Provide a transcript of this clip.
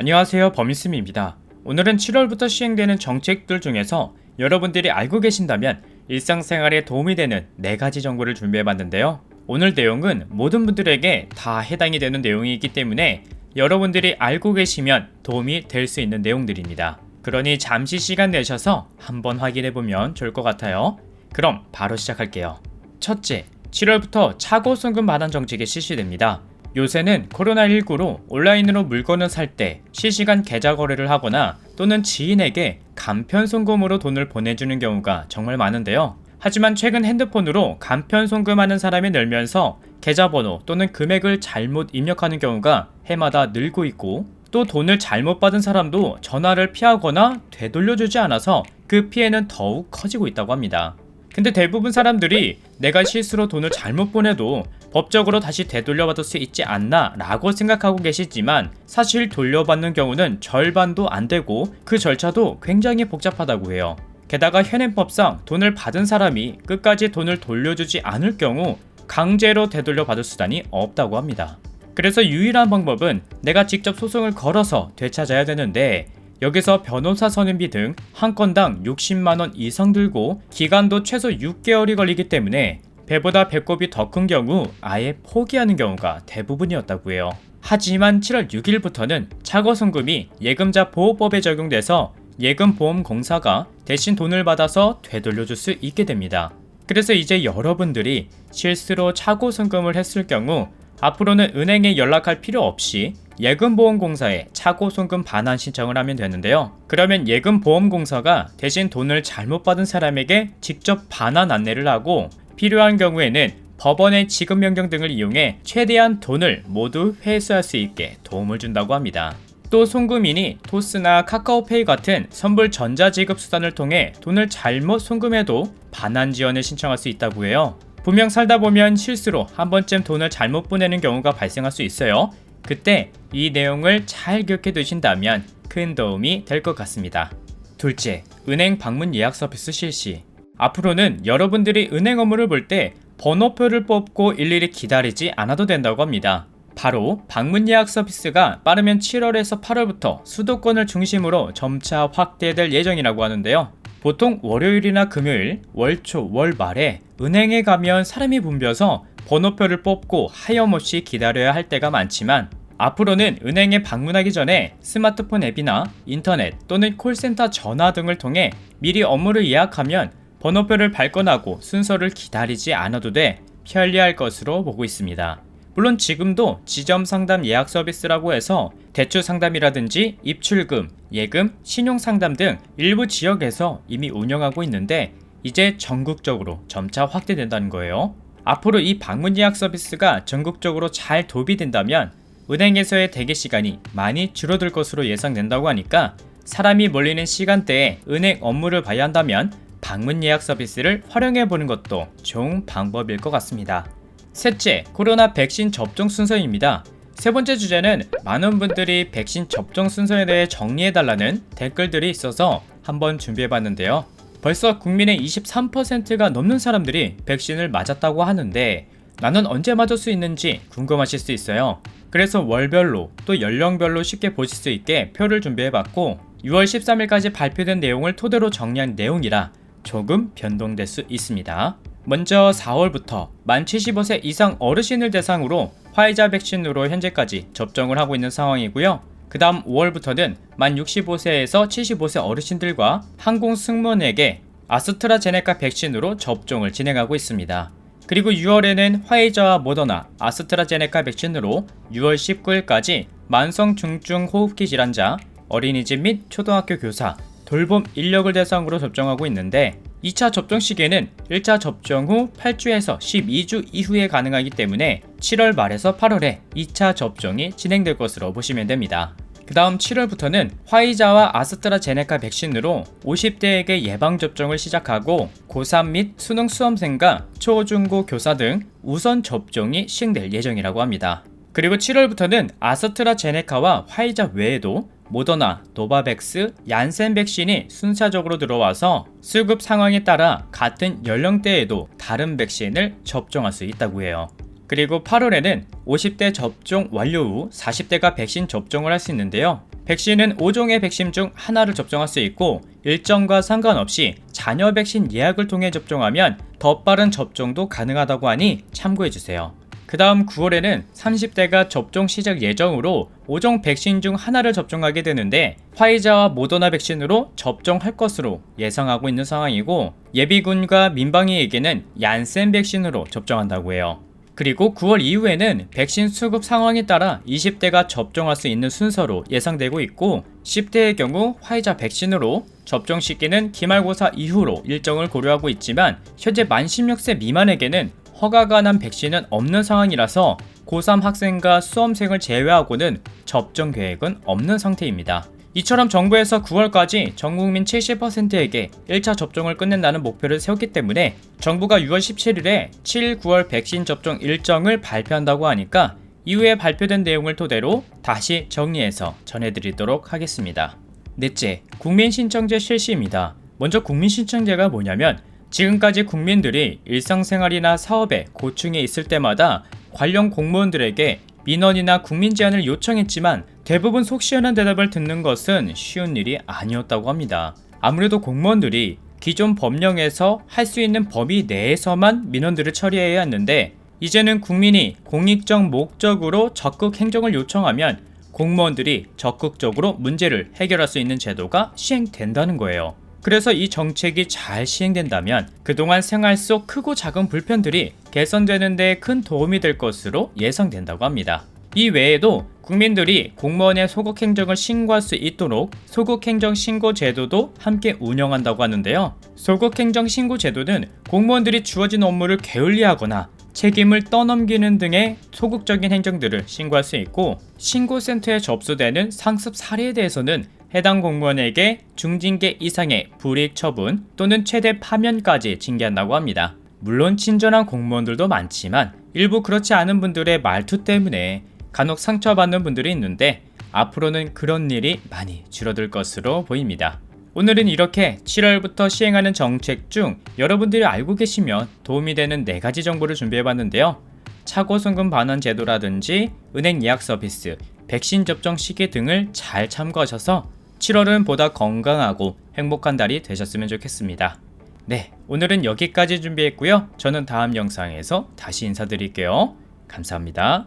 안녕하세요, 범인스미입니다. 오늘은 7월부터 시행되는 정책들 중에서 여러분들이 알고 계신다면 일상생활에 도움이 되는 4가지 정보를 준비해봤는데요. 오늘 내용은 모든 분들에게 다 해당이 되는 내용이기 때문에 여러분들이 알고 계시면 도움이 될 수 있는 내용들입니다. 그러니 잠시 시간 내셔서 한번 확인해보면 좋을 것 같아요. 그럼 바로 시작할게요. 첫째, 7월부터 차고송금 반환 정책이 실시됩니다. 요새는 코로나19로 온라인으로 물건을 살 때 실시간 계좌 거래를 하거나 또는 지인에게 간편 송금으로 돈을 보내주는 경우가 정말 많은데요. 하지만 최근 핸드폰으로 간편 송금하는 사람이 늘면서 계좌번호 또는 금액을 잘못 입력하는 경우가 해마다 늘고 있고, 또 돈을 잘못 받은 사람도 전화를 피하거나 되돌려주지 않아서 그 피해는 더욱 커지고 있다고 합니다. 근데 대부분 사람들이 내가 실수로 돈을 잘못 보내도 법적으로 다시 되돌려받을 수 있지 않나 라고 생각하고 계시지만, 사실 돌려받는 경우는 절반도 안 되고 그 절차도 굉장히 복잡하다고 해요. 게다가 현행법상 돈을 받은 사람이 끝까지 돈을 돌려주지 않을 경우 강제로 되돌려받을 수단이 없다고 합니다. 그래서 유일한 방법은 내가 직접 소송을 걸어서 되찾아야 되는데, 여기서 변호사 선임비 등 한 건당 60만원 이상 들고 기간도 최소 6개월이 걸리기 때문에 배보다 배꼽이 더 큰 경우 아예 포기하는 경우가 대부분이었다고 해요. 하지만 7월 6일부터는 차고송금이 예금자 보호법에 적용돼서 예금보험공사가 대신 돈을 받아서 되돌려줄 수 있게 됩니다. 그래서 이제 여러분들이 실수로 차고송금을 했을 경우 앞으로는 은행에 연락할 필요 없이 예금보험공사에 차고송금 반환 신청을 하면 되는데요. 그러면 예금보험공사가 대신 돈을 잘못 받은 사람에게 직접 반환 안내를 하고, 필요한 경우에는 법원의 지급명령 등을 이용해 최대한 돈을 모두 회수할 수 있게 도움을 준다고 합니다. 또 송금인이 토스나 카카오페이 같은 선불 전자지급 수단을 통해 돈을 잘못 송금해도 반환 지원을 신청할 수 있다고 해요. 분명 살다 보면 실수로 한 번쯤 돈을 잘못 보내는 경우가 발생할 수 있어요. 그때 이 내용을 잘 기억해 두신다면 큰 도움이 될 것 같습니다. 둘째, 은행 방문 예약 서비스 실시. 앞으로는 여러분들이 은행 업무를 볼 때 번호표를 뽑고 일일이 기다리지 않아도 된다고 합니다. 바로 방문 예약 서비스가 빠르면 7월에서 8월부터 수도권을 중심으로 점차 확대될 예정이라고 하는데요. 보통 월요일이나 금요일, 월초, 월말에 은행에 가면 사람이 붐벼서 번호표를 뽑고 하염없이 기다려야 할 때가 많지만, 앞으로는 은행에 방문하기 전에 스마트폰 앱이나 인터넷 또는 콜센터 전화 등을 통해 미리 업무를 예약하면 번호표를 발권하고 순서를 기다리지 않아도 돼 편리할 것으로 보고 있습니다. 물론 지금도 지점 상담 예약 서비스라고 해서 대출 상담이라든지 입출금, 예금, 신용 상담 등 일부 지역에서 이미 운영하고 있는데, 이제 전국적으로 점차 확대된다는 거예요. 앞으로 이 방문 예약 서비스가 전국적으로 잘 도입이 된다면 은행에서의 대기 시간이 많이 줄어들 것으로 예상된다고 하니까, 사람이 몰리는 시간대에 은행 업무를 봐야 한다면 방문 예약 서비스를 활용해보는 것도 좋은 방법일 것 같습니다. 셋째, 코로나 백신 접종 순서입니다. 세 번째 주제는 많은 분들이 백신 접종 순서에 대해 정리해달라는 댓글들이 있어서 한번 준비해봤는데요. 벌써 국민의 23%가 넘는 사람들이 백신을 맞았다고 하는데, 나는 언제 맞을 수 있는지 궁금하실 수 있어요. 그래서 월별로 또 연령별로 쉽게 보실 수 있게 표를 준비해봤고, 6월 13일까지 발표된 내용을 토대로 정리한 내용이라 조금 변동될 수 있습니다. 먼저 4월부터 만 75세 이상 어르신을 대상으로 화이자 백신으로 현재까지 접종을 하고 있는 상황이고요. 그 다음 5월부터는 만 65세에서 75세 어르신들과 항공 승무원에게 아스트라제네카 백신으로 접종을 진행하고 있습니다. 그리고 6월에는 화이자와 모더나, 아스트라제네카 백신으로 6월 19일까지 만성 중증 호흡기 질환자, 어린이집 및 초등학교 교사, 돌봄 인력을 대상으로 접종하고 있는데, 2차 접종 시기에는 1차 접종 후 8주에서 12주 이후에 가능하기 때문에 7월 말에서 8월에 2차 접종이 진행될 것으로 보시면 됩니다. 그 다음 7월부터는 화이자와 아스트라제네카 백신으로 50대에게 예방접종을 시작하고, 고3 및 수능 수험생과 초중고 교사 등 우선 접종이 시행될 예정이라고 합니다. 그리고 7월부터는 아스트라제네카와 화이자 외에도 모더나, 노바백스, 얀센 백신이 순차적으로 들어와서 수급 상황에 따라 같은 연령대에도 다른 백신을 접종할 수 있다고 해요. 그리고 8월에는 50대 접종 완료 후 40대가 백신 접종을 할 수 있는데요. 백신은 5종의 백신 중 하나를 접종할 수 있고 일정과 상관없이 자녀 백신 예약을 통해 접종하면 더 빠른 접종도 가능하다고 하니 참고해주세요. 그 다음 9월에는 30대가 접종 시작 예정으로 5종 백신 중 하나를 접종하게 되는데 화이자와 모더나 백신으로 접종할 것으로 예상하고 있는 상황이고 예비군과 민방위에게는 얀센 백신으로 접종한다고 해요. 그리고 9월 이후에는 백신 수급 상황에 따라 20대가 접종할 수 있는 순서로 예상되고 있고 10대의 경우 화이자 백신으로 접종 시기는 기말고사 이후로 일정을 고려하고 있지만 현재 만 16세 미만에게는 허가가 난 백신은 없는 상황이라서 고3 학생과 수험생을 제외하고는 접종 계획은 없는 상태입니다. 이처럼 정부에서 9월까지 전국민 70%에게 1차 접종을 끝낸다는 목표를 세웠기 때문에 정부가 6월 17일에 7, 9월 백신 접종 일정을 발표한다고 하니까 이후에 발표된 내용을 토대로 다시 정리해서 전해드리도록 하겠습니다. 넷째, 국민신청제 실시입니다. 먼저 국민신청제가 뭐냐면 지금까지 국민들이 일상생활이나 사업에 고충이 있을 때마다 관련 공무원들에게 민원이나 국민제안을 요청했지만 대부분 속 시원한 대답을 듣는 것은 쉬운 일이 아니었다고 합니다. 아무래도 공무원들이 기존 법령에서 할 수 있는 범위 내에서만 민원들을 처리해야 했는데 이제는 국민이 공익적 목적으로 적극 행정을 요청하면 공무원들이 적극적으로 문제를 해결할 수 있는 제도가 시행된다는 거예요. 그래서 이 정책이 잘 시행된다면 그동안 생활 속 크고 작은 불편들이 개선되는 데 큰 도움이 될 것으로 예상된다고 합니다. 이 외에도 국민들이 공무원의 소극행정을 신고할 수 있도록 소극행정 신고 제도도 함께 운영한다고 하는데요. 소극행정 신고 제도는 공무원들이 주어진 업무를 게을리하거나 책임을 떠넘기는 등의 소극적인 행정들을 신고할 수 있고 신고센터에 접수되는 상습 사례에 대해서는 해당 공무원에게 중징계 이상의 불이익 처분 또는 최대 파면까지 징계한다고 합니다. 물론 친절한 공무원들도 많지만 일부 그렇지 않은 분들의 말투 때문에 간혹 상처받는 분들이 있는데 앞으로는 그런 일이 많이 줄어들 것으로 보입니다. 오늘은 이렇게 7월부터 시행하는 정책 중 여러분들이 알고 계시면 도움이 되는 4가지 정보를 준비해봤는데요. 차고송금 반환 제도라든지 은행 예약 서비스, 백신 접종 시기 등을 잘 참고하셔서 7월은 보다 건강하고 행복한 달이 되셨으면 좋겠습니다. 네, 오늘은 여기까지 준비했고요. 저는 다음 영상에서 다시 인사드릴게요. 감사합니다.